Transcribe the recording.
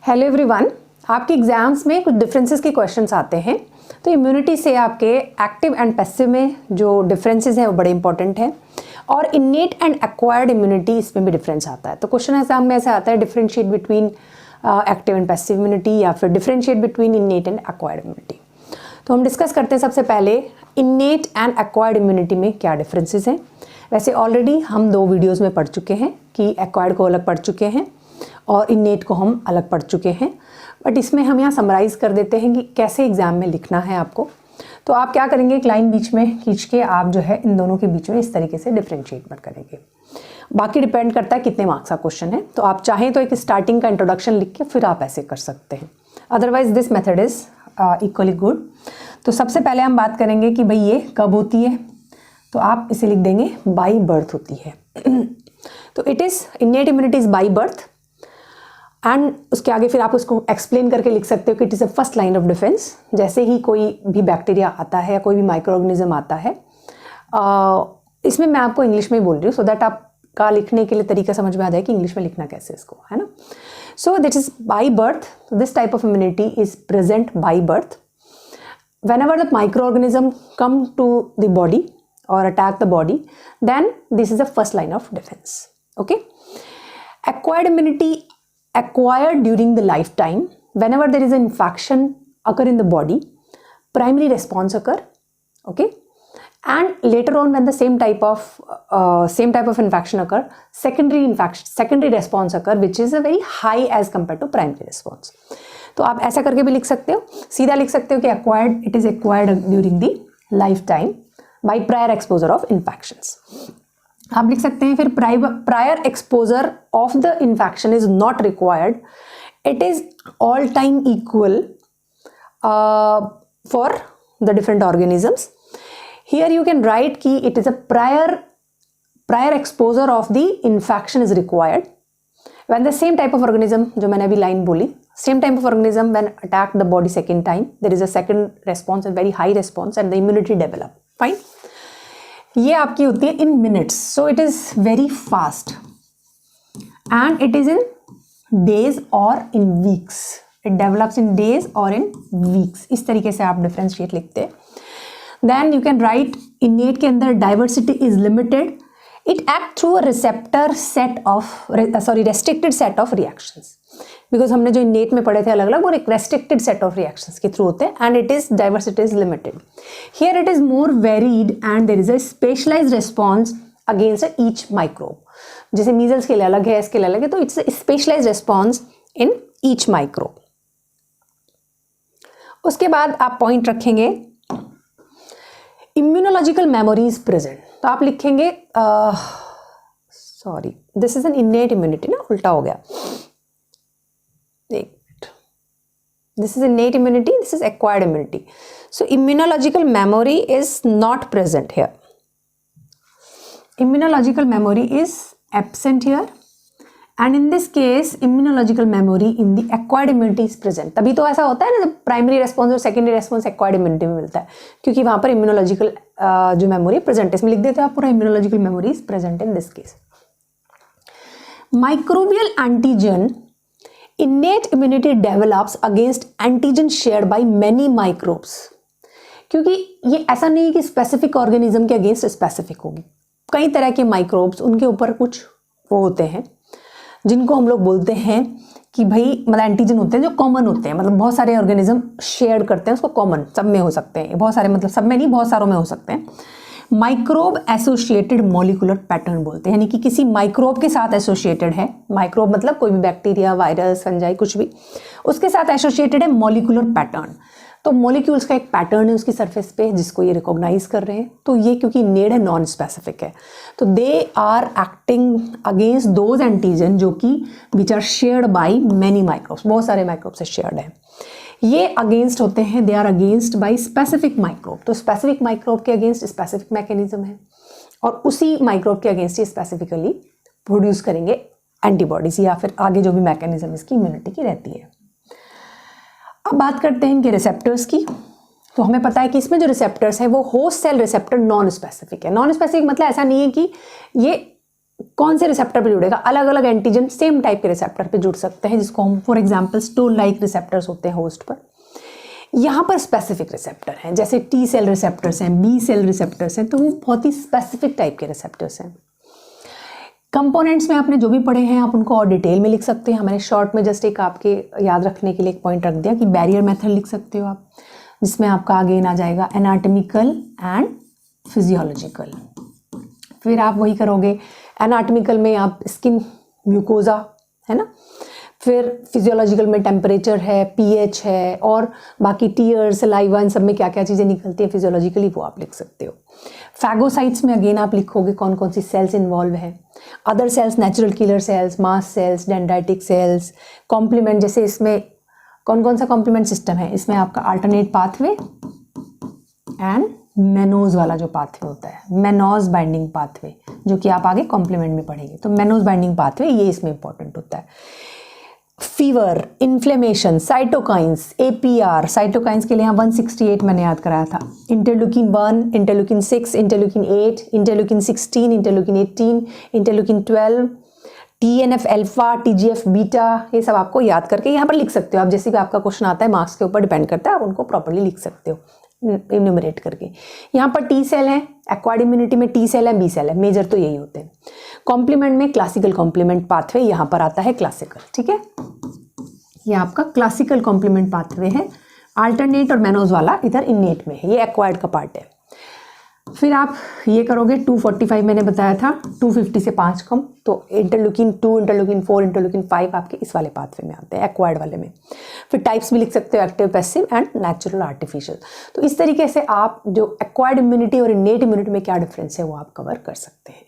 Hello everyone, आपके exams में कुछ डिफरेंसेस के क्वेश्चंस आते हैं। तो इम्यूनिटी से आपके एक्टिव एंड पैसिव में जो डिफरेंसेस हैं वो बड़े इंपॉर्टेंट हैं, और इनेट एंड एक्वायर्ड इम्यूनिटी इसमें भी डिफरेंस आता है। तो क्वेश्चन एग्जाम में ऐसा आता है differentiate between active and passive immunity या फिर differentiate between इनेट and acquired immunity. तो हम डिस्कस करते हैं सबसे पहले इनेट एंड एक्वायर्ड इम्यूनिटी में क्या डिफरेंसेस हैं। वैसे ऑलरेडी हम 2 वीडियोज़ में पढ़ चुके हैं कि एक्वायर्ड को अलग पढ़ चुके हैं और इनेट को हम अलग पढ़ चुके हैं, बट इसमें हम यहाँ समराइज़ कर देते हैं कि कैसे एग्ज़ाम में लिखना है आपको। तो आप क्या करेंगे, एक लाइन बीच में खींच के आप जो है इन दोनों के बीच में इस तरीके से डिफरेंशिएट मत करेंगे। बाकी डिपेंड करता है कितने मार्क्स का क्वेश्चन है। तो आप चाहें तो एक स्टार्टिंग का इंट्रोडक्शन लिख के फिर आप ऐसे कर सकते हैं, otherwise this method is equally good. तो सबसे पहले हम बात करेंगे कि भाई ये कब होती है, तो आप इसे लिख देंगे बाई बर्थ होती है। तो it is innate immunity is by birth, and उसके आगे फिर आप उसको एक्सप्लेन करके लिख सकते हो कि it is a first line of defence. जैसे ही कोई भी बैक्टीरिया आता है या कोई भी माइक्रो ऑर्गेनिज्म आता है, इसमें मैं आपको इंग्लिश में ही बोल रही हूँ सो दैट आपका लिखने के लिए तरीका समझ में आ जाए कि इंग्लिश में लिखना कैसे इसको, है ना। So this is by birth, this type of immunity is present by birth whenever the microorganism come to the body or attack the body, then this is the first line of defense. Okay, acquired immunity acquired during the lifetime, whenever there is an infection occur in the body, primary response occur. Okay, and later on when the same type of infection occur, secondary response occur, which is a very high as compared to primary response. तो आप ऐसा करके भी लिख सकते हो, सीधा लिख सकते हो कि acquired, it is acquired during the life time by prior exposure of infections. आप लिख सकते हैं फिर prior exposure of the infection is not required, it is all time equal for the different organisms. Here you can write कि it is a prior exposure of the infection is required when the same type of organism, जो मैंने अभी line बोली, same type of organism when attack the body second time, there is a second response and very high response and the immunity develop. Fine. ये आपकी होती है in minutes, so it is very fast and it is in days or in weeks. It develops in days or in weeks. इस तरीके से आप differentiate लिखते हैं. Then you can write innate के अंदर diversity is limited. It acts through a restricted set of reactions. Because हमने जो innate में पढ़े थे अलग अलग, वो एक restricted set of reactions के through होते हैं, and it is diversity is limited. Here it is more varied and there is a specialized response against each microbe. जैसे measles के लिए अलग है, इसके लिए अलग है, तो it's a specialized response in each microbe. उसके बाद आप point रखेंगे immunological memory is present. तो आप लिखेंगे sorry, this is an innate immunity ना, उल्टा हो गया, एक minute, this is innate immunity, this is acquired immunity. So immunological memory is not present here, immunological memory is absent here, and in this case immunological memory in the acquired immunity is present. तभी तो ऐसा होता है ना, primary response और secondary response acquired immunity में मिलता है, क्योंकि वहां पर इम्यूनोलॉजिकल जो मेमोरी प्रेजेंट, इसमें लिख देते हैं आप पूरा immunological memory is present in this case. Microbial antigen, innate immunity develops against antigen shared by many microbes, क्योंकि ये ऐसा नहीं है कि स्पेसिफिक ऑर्गेनिज्म के अगेंस्ट स्पेसिफिक होगी, कई तरह के माइक्रोब्स, उनके ऊपर कुछ वो होते हैं जिनको हम लोग बोलते हैं कि भाई मतलब एंटीजन होते हैं जो कॉमन होते हैं, मतलब बहुत सारे ऑर्गेनिज्म शेयर करते हैं उसको, कॉमन सब में हो सकते हैं, बहुत सारे मतलब सब में नहीं, बहुत सारों में हो सकते हैं। माइक्रोब एसोसिएटेड मॉलिक्यूलर पैटर्न बोलते हैं, यानी कि किसी माइक्रोब के साथ एसोसिएटेड है, माइक्रोब मतलब कोई भी बैक्टीरिया, वायरस, फंजाई, कुछ भी, उसके साथ एसोसिएटेड है मॉलिक्यूलर पैटर्न। तो मॉलिक्यूल्स का एक पैटर्न है उसकी सरफेस पे जिसको ये रिकॉग्नाइज कर रहे हैं। तो ये क्योंकि नेड है, नॉन स्पेसिफिक है, तो they are acting against those antigen जो कि which are shared by many microbes, बहुत सारे माइक्रोब से शेयर्ड है। ये अगेंस्ट होते हैं, they are against by specific microbe, तो स्पेसिफिक माइक्रोब के अगेंस्ट स्पेसिफिक मैकेनिज्म है, और उसी माइक्रोब के अगेंस्ट ये स्पेसिफिकली प्रोड्यूस करेंगे एंटीबॉडीज या फिर आगे जो भी मैकेनिज्म इसकी इम्यूनिटी की रहती है। अब बात करते हैं इनके रिसेप्टर्स की। तो हमें पता है कि इसमें जो रिसेप्टर्स है वो host cell receptor non specific है। नॉन स्पेसिफिक मतलब ऐसा नहीं है कि ये कौन से रिसेप्टर पे जुड़ेगा, अलग अलग एंटीजन सेम टाइप के रिसेप्टर पे जुड़ सकते हैं, जिसको हम for example toll like receptors होते हैं होस्ट पर। यहाँ पर स्पेसिफिक रिसेप्टर हैं, जैसे टी सेल रिसेप्टर्स हैं, बी सेल रिसेप्टर्स हैं, तो वो बहुत ही स्पेसिफिक टाइप के रिसेप्टर्स हैं। कंपोनेंट्स में आपने जो भी पढ़े हैं आप उनको और डिटेल में लिख सकते हैं। हमारे शॉर्ट में जस्ट एक आपके याद रखने के लिए एक पॉइंट रख दिया कि बैरियर मेथड लिख सकते हो आप, जिसमें आपका आगे आ जाएगा एनाटॉमिकल एंड फिजियोलॉजिकल। फिर आप वही करोगे, एनाटॉमिकल में आप स्किन म्यूकोजा है ना, फिर फिजियोलॉजिकल में टेम्परेचर है, पीएच है, और बाकी टीयर सलाइवा इन सब में क्या क्या चीज़ें निकलती हैं फिजियोलॉजिकली वो आप लिख सकते हो। फैगोसाइट्स में अगेन आप लिखोगे कौन कौन सी सेल्स इन्वॉल्व है, other cells natural killer cells, mast cells, dendritic cells, complement, जैसे इसमें कौन कौन सा कॉम्प्लीमेंट सिस्टम है, इसमें आपका अल्टरनेट पाथवे एंड मेनोज वाला जो पाथवे होता है, मेनोज बाइंडिंग पाथवे, जो कि आप आगे कॉम्प्लीमेंट में पढ़ेंगे। तो मेनोज बाइंडिंग पाथवे ये इसमें इंपॉर्टेंट होता है। Fever, inflammation, cytokines, APR, cytokines के लिए यहाँ 168 मैंने याद कराया था, interleukin 1, interleukin 6, interleukin 8, interleukin 16, interleukin 18, interleukin 12, TNF alpha, TGF beta, ये सब आपको याद करके यहाँ पर लिख सकते हो आप। जैसे भी आपका क्वेश्चन आता है मार्क्स के ऊपर डिपेंड करता है, आप उनको प्रॉपर्ली लिख सकते हो इन्यूमरेट करके। यहाँ पर टी सेल है, एक्वायर्ड इम्यूनिटी में टी सेल है, बी सेल है, मेजर तो यही होते हैं। कॉम्प्लीमेंट में क्लासिकल कॉम्प्लीमेंट पाथवे यहाँ पर आता है क्लासिकल, ठीक है, ये आपका क्लासिकल कॉम्प्लीमेंट पाथवे है। अल्टरनेट और मेनोज वाला इधर इनेट में है, ये एक्वायर्ड का पार्ट है। फिर आप ये करोगे 245 मैंने बताया था, 250 से 5 कम, तो इंटरल्यूकिन 2, इंटरल्यूकिन 4, इंटरल्यूकिन 5 आपके इस वाले पाथवे में आते हैं, एक्वायर्ड वाले में। फिर टाइप्स भी लिख सकते हो, active, passive and natural, artificial. तो इस तरीके से आप जो एक्वायर्ड इम्यूनिटी और इनेट इम्यूनिटी में क्या डिफरेंस है वो आप कवर कर सकते हैं।